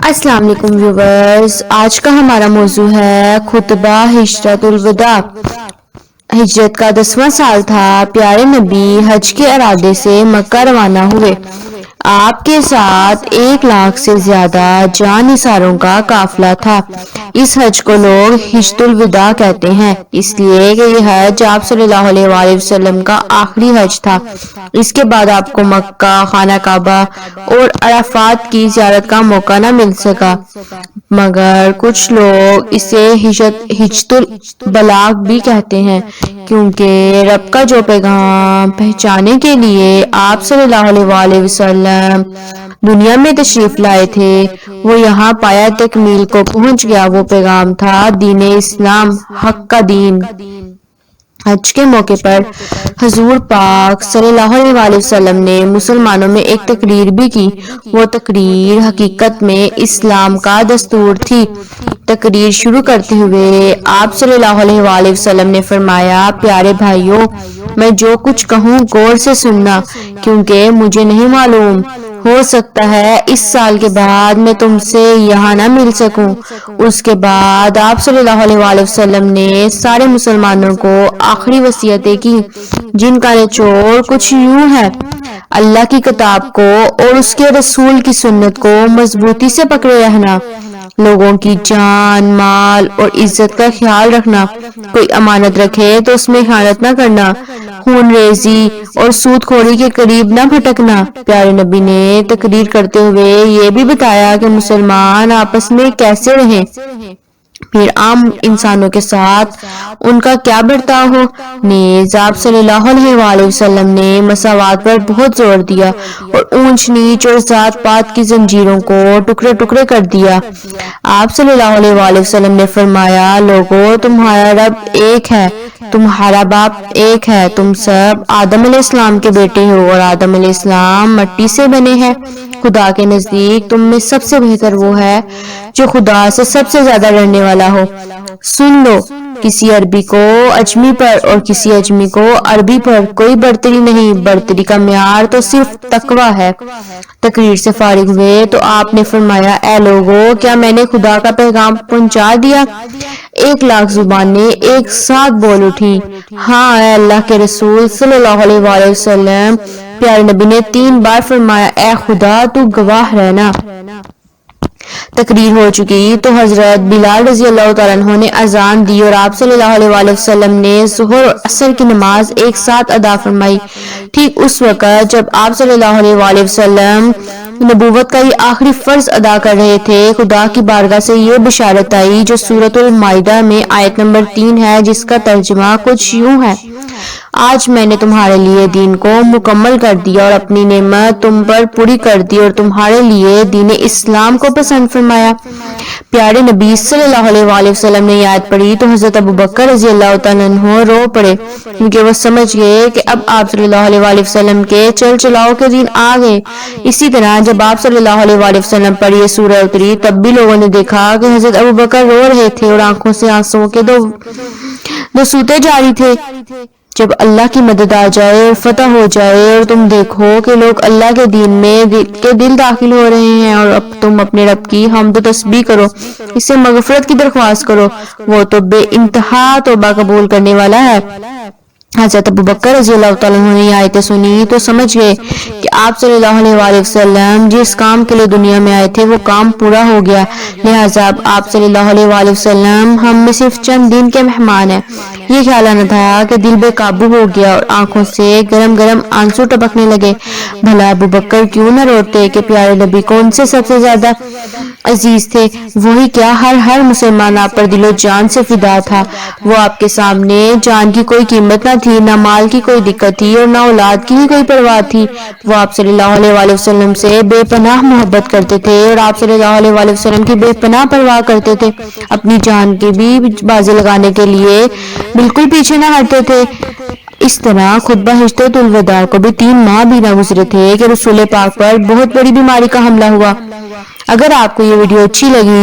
السلام علیکم ویورز، آج کا ہمارا موضوع ہے خطبہ ہجرت الوداع۔ ہجرت کا 10واں سال تھا، پیارے نبی حج کے ارادے سے مکہ روانہ ہوئے۔ آپ کے ساتھ 1 لاکھ سے زیادہ جان نثاروں کا قافلہ تھا۔ اس حج کو لوگ حجۃ الوداع کہتے ہیں، اس لیے کہ یہ حج آپ صلی اللہ علیہ وآلہ وسلم کا آخری حج تھا۔ اس کے بعد آپ کو مکہ، خانہ کعبہ اور عرفات کی زیارت کا موقع نہ مل سکا، مگر کچھ لوگ اسے حجۃ البلاغ بھی کہتے ہیں، کیونکہ رب کا جو پیغام پہنچانے کے لیے آپ صلی اللہ علیہ وآلہ وسلم دنیا میں تشریف لائے تھے، وہ یہاں پایا تکمیل کو پہنچ گیا۔ وہ پیغام تھا دین اسلام، حق کا دین۔ حج کے موقع پر حضور پاک صلی اللہ علیہ وآلہ وسلم نے مسلمانوں میں ایک تقریر بھی کی۔ وہ تقریر حقیقت میں اسلام کا دستور تھی۔ تقریر شروع کرتے ہوئے آپ صلی اللہ علیہ وآلہ وسلم نے فرمایا، پیارے بھائیو، میں جو کچھ کہوں غور سے سننا، کیونکہ مجھے نہیں معلوم، ہو سکتا ہے اس سال کے بعد میں تم سے یہاں نہ مل سکوں۔ اس کے بعد آپ صلی اللہ علیہ وآلہ وسلم نے سارے مسلمانوں کو آخری وصیتیں کی، جن کا نچوڑ کچھ یوں ہے: اللہ کی کتاب کو اور اس کے رسول کی سنت کو مضبوطی سے پکڑے رہنا، لوگوں کی جان، مال اور عزت کا خیال رکھنا، کوئی امانت رکھے تو اس میں خیانت نہ کرنا، خون ریزی اور سود خوری کے قریب نہ بھٹکنا۔ پیارے نبی نے تقریر کرتے ہوئے یہ بھی بتایا کہ مسلمان آپس میں کیسے رہیں، پھر عام انسانوں کے ساتھ ان کا کیا برتاؤ ہو۔ نیز آپ صلی اللہ علیہ وآلہ وسلم نے مساوات پر بہت زور دیا اور اونچ نیچ اور ذات پات کی زنجیروں کو ٹکڑے ٹکڑے کر دیا۔ آپ صلی اللہ علیہ وآلہ وسلم نے فرمایا، لوگو، تمہارا رب ایک ہے، تمہارا باپ ایک ہے، تم سب آدم علیہ السلام کے بیٹے ہو اور آدم علیہ السلام مٹی سے بنے ہیں۔ خدا کے نزدیک تم میں سب سے بہتر وہ ہے جو خدا سے سب سے زیادہ ڈرنے والا ہو۔ سن لو، کسی عربی کو اجمی پر اور کسی اجمی کو عربی پر کوئی برتری نہیں، برتری کا معیار تو صرف تقویٰ ہے۔ تقریر سے فارغ ہوئے تو آپ نے فرمایا، اے لوگو، کیا میں نے خدا کا پیغام پہنچا دیا؟ 1 لاکھ زبانیں ایک ساتھ بول اٹھی، ہاں اے اللہ کے رسول صلی اللہ علیہ وآلہ وسلم۔ پیارے نبی نے 3 بار فرمایا، اے خدا تو گواہ رہنا۔ تقریر ہو چکی تو حضرت بلال رضی اللہ تعالیٰ عنہ نے اذان دی اور آپ صلی اللہ علیہ وآلہ وسلم نے ظہر اور عصر کی نماز ایک ساتھ ادا فرمائی۔ ٹھیک اس وقت جب آپ صلی اللہ علیہ وآلہ وسلم نبوت کا یہ آخری فرض ادا کر رہے تھے، خدا کی بارگاہ سے یہ بشارت آئی جو سورۃ المائدہ میں آیت نمبر 3 ہے، جس کا ترجمہ کچھ یوں ہے: آج میں نے تمہارے لیے دین کو مکمل کر دیا اور اپنی نعمت تم پر پوری کر دی اور تمہارے لیے دین اسلام کو پسند فرمایا۔ پیارے نبی صلی اللہ علیہ وآلہ وسلم نے یہ آیت پڑھی تو حضرت ابوبکر رضی اللہ تعالیٰ عنہ رو پڑے، کیونکہ وہ سمجھ گئے کہ اب آپ صلی اللہ علیہ وآلہ وسلم کے چل چلاؤ کے دن آ گئے۔ اسی طرح جب آپ صلی اللہ علیہ وآلہ وسلم پر یہ سورہ اتری، تب بھی لوگوں نے دیکھا کہ حضرت ابوبکر رو رہے تھے اور آنکھوں سے آنسوؤں کے دو سوتے جاری تھے۔ جب اللہ کی مدد آ جائے اور فتح ہو جائے اور تم دیکھو کہ لوگ اللہ کے دین میں دل داخل ہو رہے ہیں، اور اب تم اپنے رب کی حمد و تسبیح کرو، اس سے مغفرت کی درخواست کرو، وہ تو بے انتہا توبہ قبول کرنے والا ہے۔ حضرت ابوبکر رضی اللہ تعالیٰ عنہ نے یہ آیتیں سنی تو سمجھ گئے کہ آپ صلی اللہ علیہ وآلہ وسلم جس کام کے لیے دنیا میں آئے تھے وہ کام پورا ہو گیا، لہٰذا آپ صلی اللہ علیہ وآلہ وسلم ہم میں صرف چند دن کے مہمان ہیں۔ یہ خیال آنا تھا کہ دل بے قابو ہو گیا اور آنکھوں سے گرم گرم آنسو ٹپکنے لگے۔ بھلا ابوبکر کیوں نہ روتے کہ پیارے نبی کو ان سے سب سے زیادہ عزیز تھے، وہی کیا ہر مسلمان آپ پر دل و جان سے فدا تھا۔ وہ آپ کے سامنے جان کی کوئی قیمت نہ تھی، نہ مال کی کوئی دقت تھی اور نہ اولاد کی ہی کوئی پرواہ تھی۔ وہ آپ صلی اللہ علیہ وآلہ وسلم سے بے پناہ محبت کرتے تھے اور آپ صلی اللہ علیہ وآلہ وسلم کی بے پناہ پرواہ کرتے تھے، اپنی جان کی بھی بازی لگانے کے لیے بالکل پیچھے نہ ہٹتے تھے۔ اس طرح خطبہ ہجرت الوداع کو بھی 3 ماہ بھی نہ گزرے تھے کہ رسول پاک پر بہت بڑی بیماری کا حملہ ہوا۔ اگر آپ کو یہ ویڈیو اچھی لگی